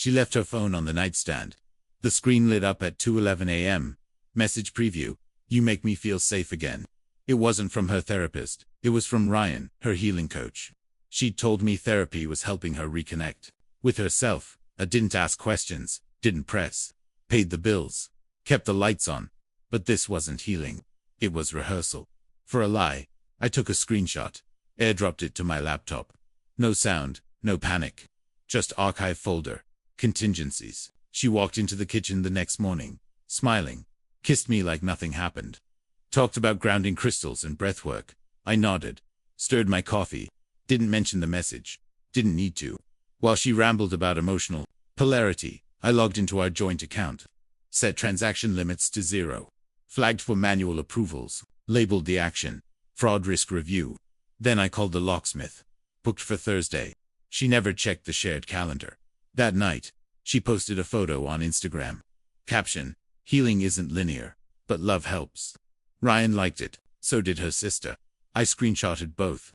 She left her phone on the nightstand. The screen lit up at 2:11 a.m. Message preview. You make me feel safe again. It wasn't from her therapist. It was from Ryan, her healing coach. She'd told me therapy was helping her reconnect with herself. I didn't ask questions, didn't press, paid the bills, kept the lights on. But this wasn't healing. It was rehearsal. For a lie, I took a screenshot, airdropped it to my laptop. No sound, no panic. Just archive folder. Contingencies. She walked into the kitchen the next morning, smiling, kissed me like nothing happened. Talked about grounding crystals and breathwork. I nodded, stirred my coffee, didn't mention the message, didn't need to. While she rambled about emotional polarity, I logged into our joint account, set transaction limits to 0, flagged for manual approvals, labeled the action, fraud risk review. Then I called the locksmith, booked for Thursday. She never checked the shared calendar. That night, she posted a photo on Instagram. Caption: healing isn't linear, but love helps. Ryan liked it, so did her sister. I screenshotted both.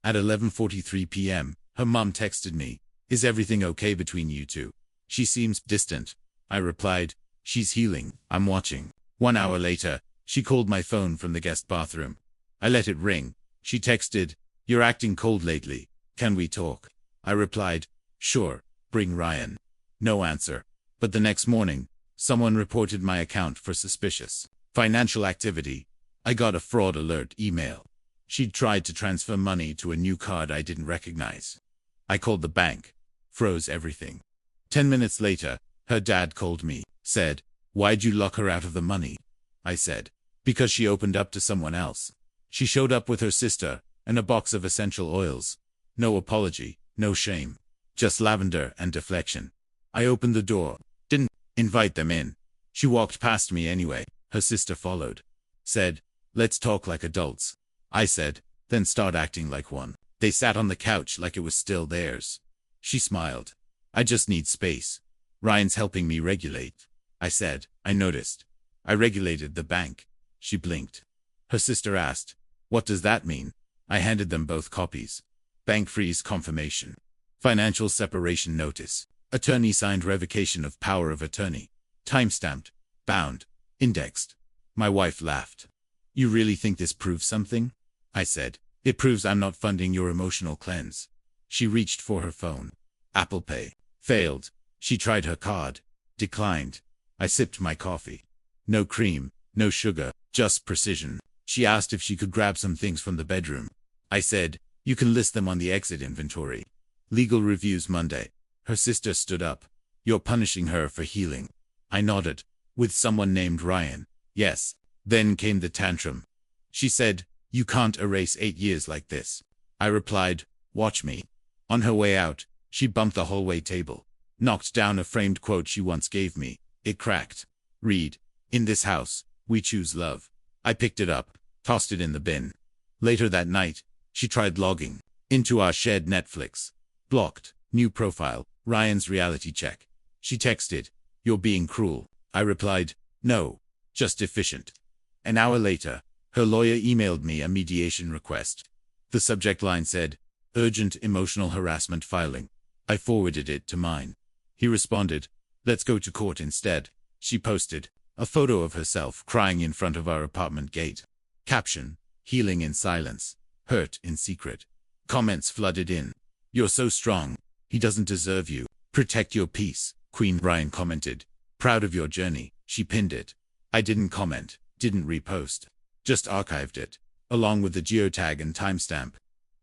At 11:43 p.m., her mom texted me, "Is everything okay between you two? She seems distant." I replied, "She's healing, I'm watching." 1 hour later, she called my phone from the guest bathroom. I let it ring. She texted, "You're acting cold lately. Can we talk?" I replied, "Sure, bring Ryan." No answer. But the next morning, someone reported my account for suspicious financial activity. I got a fraud alert email. She'd tried to transfer money to a new card I didn't recognize. I called the bank, froze everything. 10 minutes later, her dad called me, said, "Why'd you lock her out of the money?" I said, "Because she opened up to someone else." She showed up with her sister and a box of essential oils. No apology, no shame, just lavender and deflection. I opened the door, didn't invite them in. She walked past me anyway. Her sister followed, said, "Let's talk like adults." I said, "Then start acting like one." They sat on the couch like it was still theirs. She smiled. "I just need space. Ryan's helping me regulate." I said, "I noticed. I regulated the bank." She blinked. Her sister asked, "What does that mean?" I handed them both copies. Bank freeze confirmation. Financial separation notice. Attorney signed revocation of power of attorney. Timestamped. Bound. Indexed. My wife laughed. "You really think this proves something?" I said, "It proves I'm not funding your emotional cleanse." She reached for her phone. Apple Pay. Failed. She tried her card. Declined. I sipped my coffee. No cream, no sugar, just precision. She asked if she could grab some things from the bedroom. I said, "You can list them on the exit inventory." Legal reviews Monday. Her sister stood up. "You're punishing her for healing." I nodded. "With someone named Ryan." "Yes." Then came the tantrum. She said, "You can't erase 8 years like this." I replied, "Watch me." On her way out, she bumped the hallway table, knocked down a framed quote she once gave me. It cracked. "Read. In this house, we choose love." I picked it up, tossed it in the bin. Later that night, she tried logging into our shared Netflix. Blocked. New profile. Ryan's reality check. She texted, "You're being cruel." I replied, "No, just efficient." An hour later, her lawyer emailed me a mediation request. The subject line said, "Urgent emotional harassment filing." I forwarded it to mine. He responded, "Let's go to court instead." She posted a photo of herself crying in front of our apartment gate. Caption: healing in silence, hurt in secret. Comments flooded in. "You're so strong. He doesn't deserve you. Protect your peace." Queen Ryan commented, "Proud of your journey." She pinned it. I didn't comment, didn't repost, just archived it, along with the geotag and timestamp.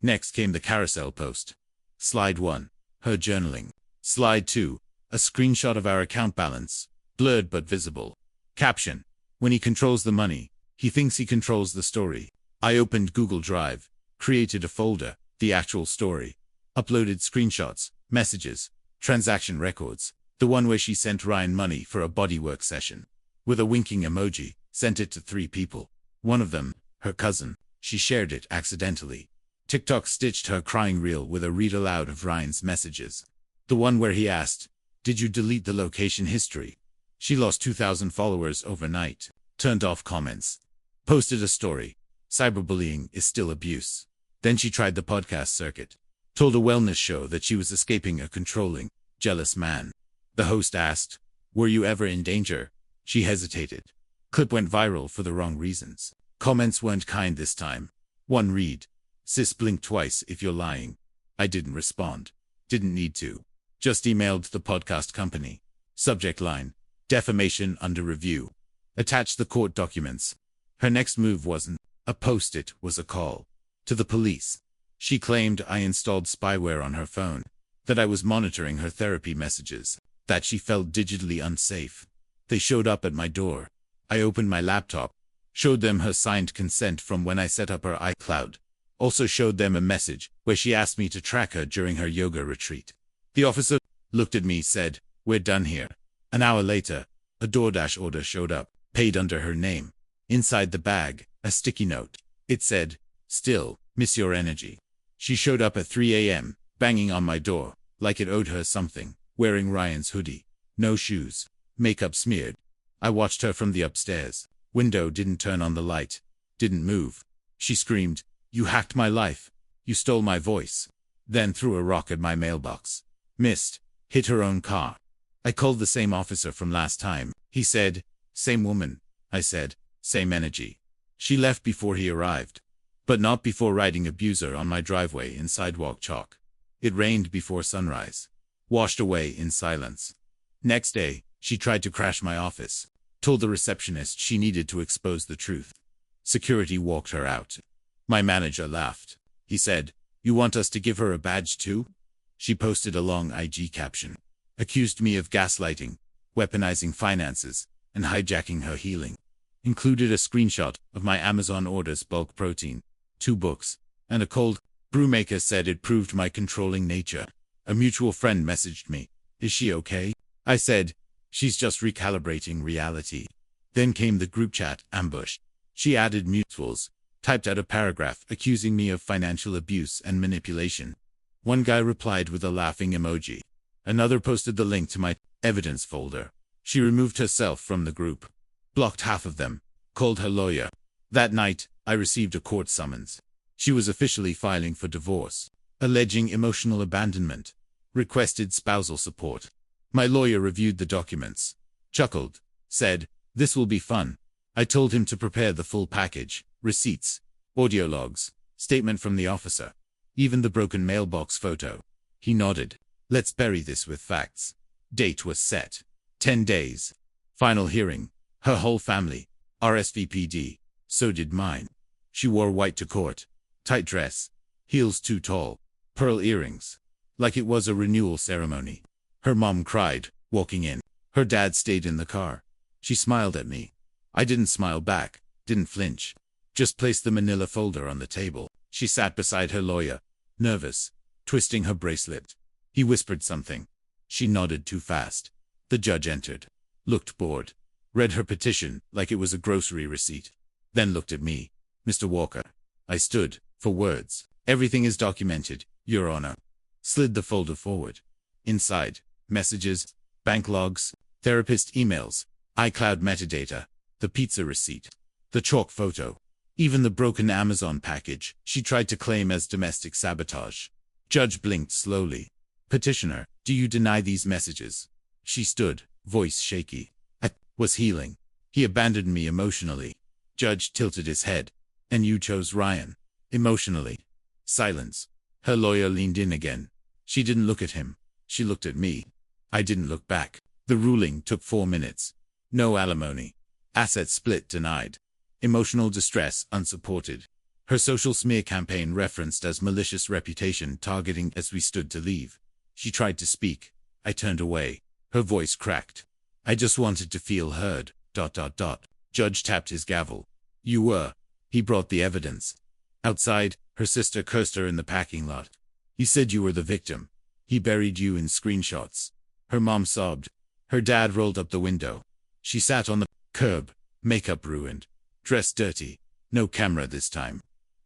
Next came the carousel post. Slide 1. Her journaling. Slide 2. A screenshot of our account balance, blurred but visible. Caption: when he controls the money, he thinks he controls the story. I opened Google Drive, created a folder, the actual story, uploaded screenshots, messages, transaction records, the one where she sent Ryan money for a bodywork session. With a winking emoji, sent it to 3 people. One of them, her cousin, she shared it accidentally. TikTok stitched her crying reel with a read aloud of Ryan's messages. The one where he asked, "Did you delete the location history?" She lost 2,000 followers overnight. Turned off comments. Posted a story. Cyberbullying is still abuse. Then she tried the podcast circuit. Told a wellness show that she was escaping a controlling, jealous man. The host asked, "Were you ever in danger?" She hesitated. Clip went viral for the wrong reasons. Comments weren't kind this time. One read, "Sis, blink twice if you're lying." I didn't respond. Didn't need to. Just emailed the podcast company. Subject line, "Defamation under review." Attached the court documents. Her next move wasn't a post-it, was a call to the police. She claimed I installed spyware on her phone, that I was monitoring her therapy messages, that she felt digitally unsafe. They showed up at my door. I opened my laptop, showed them her signed consent from when I set up her iCloud. Also showed them a message where she asked me to track her during her yoga retreat. The officer looked at me, said, "We're done here." An hour later, a DoorDash order showed up, paid under her name. Inside the bag, a sticky note. It said, "Still, miss your energy." She showed up at 3 a.m., banging on my door, like it owed her something, wearing Ryan's hoodie. No shoes. Makeup smeared. I watched her from the upstairs. Window, didn't turn on the light. Didn't move. She screamed, "You hacked my life. You stole my voice." Then threw a rock at my mailbox. Missed. Hit her own car. I called the same officer from last time. He said, "Same woman." I said, "Same energy." She left before he arrived. But not before writing "abuser" on my driveway in sidewalk chalk. It rained before sunrise. Washed away in silence. Next day, she tried to crash my office. Told the receptionist she needed to expose the truth. Security walked her out. My manager laughed. He said, "You want us to give her a badge too?" She posted a long IG caption. Accused me of gaslighting, weaponizing finances, and hijacking her healing. Included a screenshot of my Amazon orders, bulk protein, 2 books, and a cold brew maker. Said it proved my controlling nature. A mutual friend messaged me, "Is she okay?" I said, "She's just recalibrating reality." Then came the group chat ambush. She added mutuals, typed out a paragraph accusing me of financial abuse and manipulation. One guy replied with a laughing emoji. Another posted the link to my evidence folder. She removed herself from the group. Blocked half of them. Called her lawyer. That night, I received a court summons. She was officially filing for divorce. Alleging emotional abandonment. Requested spousal support. My lawyer reviewed the documents. Chuckled. Said, "This will be fun." I told him to prepare the full package. Receipts. Audio logs. Statement from the officer. Even the broken mailbox photo. He nodded. "Let's bury this with facts." Date was set. 10 days. Final hearing. Her whole family. RSVP'd. So did mine. She wore white to court. Tight dress. Heels too tall. Pearl earrings. Like it was a renewal ceremony. Her mom cried, walking in. Her dad stayed in the car. She smiled at me. I didn't smile back. Didn't flinch. Just placed the manila folder on the table. She sat beside her lawyer. Nervous. Twisting her bracelet. He whispered something. She nodded too fast. The judge entered. Looked bored. Read her petition like it was a grocery receipt. Then looked at me. "Mr. Walker." I stood, for words. "Everything is documented, Your Honor." Slid the folder forward. Inside, messages, bank logs, therapist emails, iCloud metadata, the pizza receipt, the chalk photo, even the broken Amazon package she tried to claim as domestic sabotage. Judge blinked slowly. "Petitioner, do you deny these messages?" She stood, voice shaky. "I was healing. He abandoned me emotionally." Judge tilted his head. "And you chose Ryan." Emotionally. Silence. Her lawyer leaned in again. She didn't look at him. She looked at me. I didn't look back. The ruling took 4 minutes. No alimony. Asset split denied. Emotional distress unsupported. Her social smear campaign referenced as malicious reputation targeting as we stood to leave. She tried to speak. I turned away. Her voice cracked. "I just wanted to feel heard. ... Judge tapped his gavel. "You were." He brought the evidence. Outside, her sister cursed her in the parking lot. "He said you were the victim. He buried you in screenshots." Her mom sobbed. Her dad rolled up the window. She sat on the curb, makeup ruined, dress dirty, no camera this time.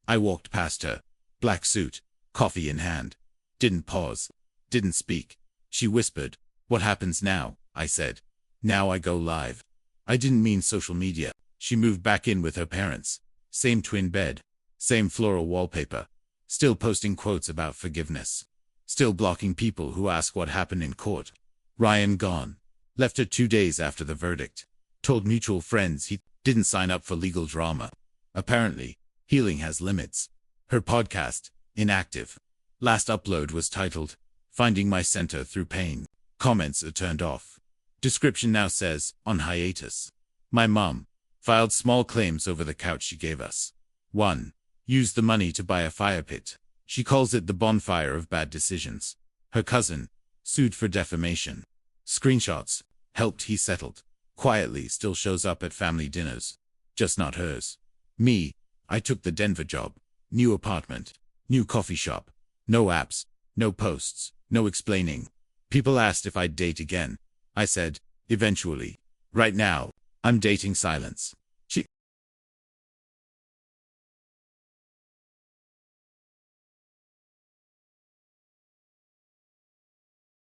I walked past her, black suit, coffee in hand. Didn't pause. Didn't speak. She whispered, "What happens now?" I said, "Now I go live." I didn't mean social media. She moved back in with her parents. Same twin bed. Same floral wallpaper. Still posting quotes about forgiveness. Still blocking people who ask what happened in court. Ryan gone. Left her 2 days after the verdict. Told mutual friends he didn't sign up for legal drama. Apparently, healing has limits. Her podcast, inactive. Last upload was titled, Finding My Center Through Pain. Comments are turned off. Description now says, on hiatus. My mom filed small claims over the couch she gave us. 1. Used the money to buy a fire pit. She calls it the bonfire of bad decisions. Her cousin sued for defamation. Screenshots. Helped, he settled. Quietly still shows up at family dinners. Just not hers. Me. I took the Denver job. New apartment. New coffee shop. No apps. No posts. No explaining. People asked if I'd date again. I said, eventually. Right now, I'm dating silence.